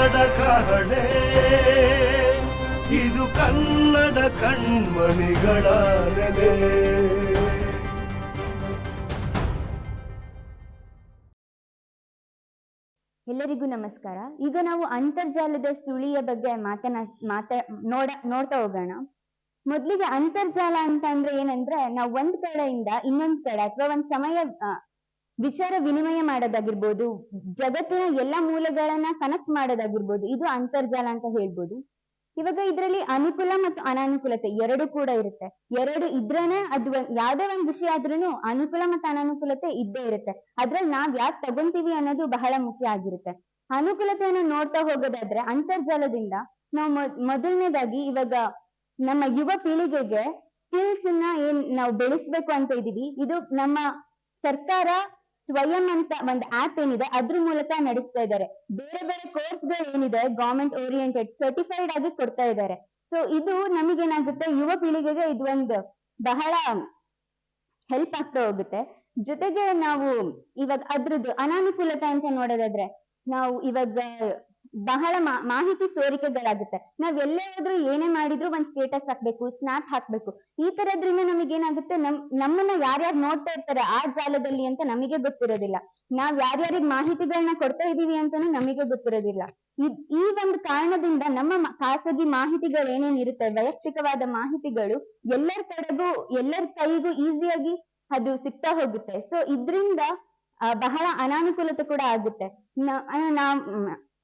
ಕನ್ನಡ ಕಹಳೆ, ಇದು ಕನ್ನಡ ಕಣ್ಮಣಿಗಳ ನೆಲೆ. ಎಲ್ಲರಿಗೂ ನಮಸ್ಕಾರ. ಈಗ ನಾವು ಅಂತರ್ಜಾಲದ ಸುಳಿಯ ಬಗ್ಗೆ ನೋಡ್ತಾ ಹೋಗೋಣ. ಮೊದ್ಲಿಗೆ ಅಂತರ್ಜಾಲ ಅಂತ ಅಂದ್ರೆ ಏನಂದ್ರೆ ನಾವು ಒಂದ್ ಕಡೆಯಿಂದ ಇನ್ನೊಂದ್ ಕಡೆ ಅಥವಾ ಒಂದ್ ಸಮಯ ವಿಚಾರ ವಿನಿಮಯ ಮಾಡೋದಾಗಿರ್ಬೋದು, ಜಗತ್ತಿನ ಎಲ್ಲಾ ಮೂಲಗಳನ್ನ ಕನೆಕ್ಟ್ ಮಾಡೋದಾಗಿರ್ಬೋದು, ಇದು ಅಂತರ್ಜಾಲ ಅಂತ ಹೇಳ್ಬೋದು. ಇವಾಗ ಇದ್ರಲ್ಲಿ ಅನುಕೂಲ ಮತ್ತು ಅನಾನುಕೂಲತೆ ಎರಡು ಕೂಡ ಇರುತ್ತೆ. ಎರಡು ಇದ್ರೇನೆ ಅದು ಯಾವ್ದೇ ಒಂದ್ ವಿಷಯ ಆದ್ರೂ ಅನುಕೂಲ ಮತ್ತು ಅನಾನುಕೂಲತೆ ಇದ್ದೇ ಇರುತ್ತೆ. ಅದ್ರಲ್ಲಿ ನಾವ್ ಯಾಕೆ ತಗೊಂತೀವಿ ಅನ್ನೋದು ಬಹಳ ಮುಖ್ಯ ಆಗಿರುತ್ತೆ. ಅನುಕೂಲತೆಯನ್ನು ನೋಡ್ತಾ ಹೋಗೋದಾದ್ರೆ ಅಂತರ್ಜಾಲದಿಂದ ನಾವು ಮೊದಲನೇದಾಗಿ ಇವಾಗ ನಮ್ಮ ಯುವ ಪೀಳಿಗೆಗೆ ಸ್ಕಿಲ್ಸ್ ಏನ್ ನಾವು ಬೆಳೆಸ್ಬೇಕು ಅಂತ ಇದೀವಿ. ಇದು ನಮ್ಮ ಸರ್ಕಾರ ಸ್ವಯಂ ಅಂತ ಒಂದು ಆಪ್ ಏನಿದೆ ಅದ್ರ ಮೂಲಕ ನಡೆಸ್ತಾ ಇದ್ದಾರೆ. ಬೇರೆ ಬೇರೆ ಕೋರ್ಸ್ಗಳು ಏನಿದೆ ಗವರ್ಮೆಂಟ್ ಓರಿಯೆಂಟೆಡ್ ಸರ್ಟಿಫೈಡ್ ಆಗಿ ಕೊಡ್ತಾ ಇದ್ದಾರೆ. ಸೊ ಇದು ನಮಗೇನಾಗುತ್ತೆ, ಯುವ ಪೀಳಿಗೆಗೆ ಇದು ಒಂದು ಬಹಳ ಹೆಲ್ಪ್ ಆಗ್ತಾ ಹೋಗುತ್ತೆ. ಜೊತೆಗೆ ನಾವು ಇವಾಗ ಅದ್ರದ್ದು ಅನಾನುಕೂಲತೆ ಅಂತ ನೋಡೋದಾದ್ರೆ ನಾವು ಇವಾಗ ಬಹಳ ಮಾಹಿತಿ ಸೋರಿಕೆಗಳಾಗುತ್ತೆ. ನಾವ್ ಎಲ್ಲೇ ಹೋದ್ರು ಏನೇ ಮಾಡಿದ್ರು ಒಂದ್ ಸ್ಟೇಟಸ್ ಹಾಕ್ಬೇಕು, ಸ್ನಾಪ್ ಹಾಕ್ಬೇಕು. ಈ ತರದ್ರಿಂದ ನಮಗೇನಾಗುತ್ತೆ, ನಮ್ಮನ್ನ ಯಾರ್ಯಾರು ನೋಡ್ತಾ ಇರ್ತಾರೆ ಆ ಜಾಲದಲ್ಲಿ ಅಂತ ನಮಗೆ ಗೊತ್ತಿರೋದಿಲ್ಲ. ನಾವ್ ಯಾರ್ಯಾರಿಗೆ ಮಾಹಿತಿಗಳನ್ನ ಕೊಡ್ತಾ ಇದೀವಿ ಅಂತಾನು ನಮಗೆ ಗೊತ್ತಿರೋದಿಲ್ಲ. ಈ ಒಂದು ಕಾರಣದಿಂದ ನಮ್ಮ ಖಾಸಗಿ ಮಾಹಿತಿಗಳು ಏನೇನಿರುತ್ತೆ, ವೈಯಕ್ತಿಕವಾದ ಮಾಹಿತಿಗಳು ಎಲ್ಲರ ಕೈಗೂ ಈಸಿಯಾಗಿ ಅದು ಸಿಗ್ತಾ ಹೋಗುತ್ತೆ. ಸೊ ಇದ್ರಿಂದ ಬಹಳ ಅನಾನುಕೂಲತೆ ಕೂಡ ಆಗುತ್ತೆ.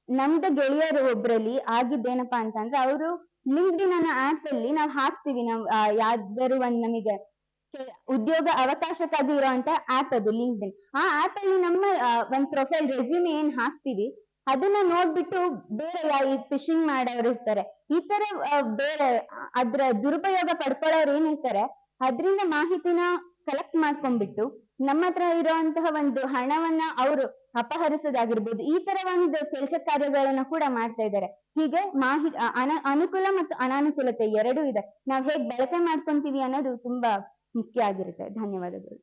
ನಮ್ದು ಗೆಳೆಯರು ಒಬ್ರಲ್ಲಿ ಆಗಿದ್ದೇನಪ್ಪಾ ಅಂತಂದ್ರೆ, ಅವರು ಲಿಂಕ್ಡ್ಇನ್ ಅನ್ನೋ ಆಪ್ ಅಲ್ಲಿ ನಾವು ಹಾಕ್ತಿವಿ, ನಾವು ಯಾವ್ದಾದ್ರು ಒಂದ್ ನಮಗೆ ಉದ್ಯೋಗ ಅವಕಾಶಕ್ಕಾಗಿ ಇರೋಂತ ಆಪ್ ಅದು ಲಿಂಕ್ಡ್ಇನ್. ಆ ಆಪ್ ಅಲ್ಲಿ ನಮ್ಮ ಒಂದ್ ಪ್ರೊಫೈಲ್ ರೆಸ್ಯೂಮ್ ಏನ್ ಹಾಕ್ತಿವಿ ಅದನ್ನ ನೋಡ್ಬಿಟ್ಟು ಬೇರೆ ಈ ಫಿಶಿಂಗ್ ಮಾಡೋರು ಇರ್ತಾರೆ, ಈ ತರ ಬೇರೆ ಅದ್ರ ದುರುಪಯೋಗ ಪಡ್ಕೊಳ್ಳೋರು ಏನಿರ್ತಾರೆ ಅದ್ರಿಂದ ಮಾಹಿತಿನ ಕಲೆಕ್ಟ್ ಮಾಡ್ಕೊಂಡ್ಬಿಟ್ಟು ನಮ್ಮ ಹತ್ರ ಇರುವಂತಹ ಒಂದು ಹಣವನ್ನ ಅವರು ಅಪಹರಿಸೋದಾಗಿರ್ಬೋದು, ಈ ತರ ಒಂದು ಕೆಲಸ ಕಾರ್ಯಗಳನ್ನ ಕೂಡ ಮಾಡ್ತಾ ಇದ್ದಾರೆ. ಹೀಗೆ ಅನುಕೂಲ ಮತ್ತು ಅನಾನುಕೂಲತೆ ಎರಡೂ ಇದೆ. ನಾವ್ ಹೇಗ್ ಬಳಕೆ ಮಾಡ್ಕೊಂತೀವಿ ಅನ್ನೋದು ತುಂಬಾ ಮುಖ್ಯ ಆಗಿರುತ್ತೆ. ಧನ್ಯವಾದಗಳು.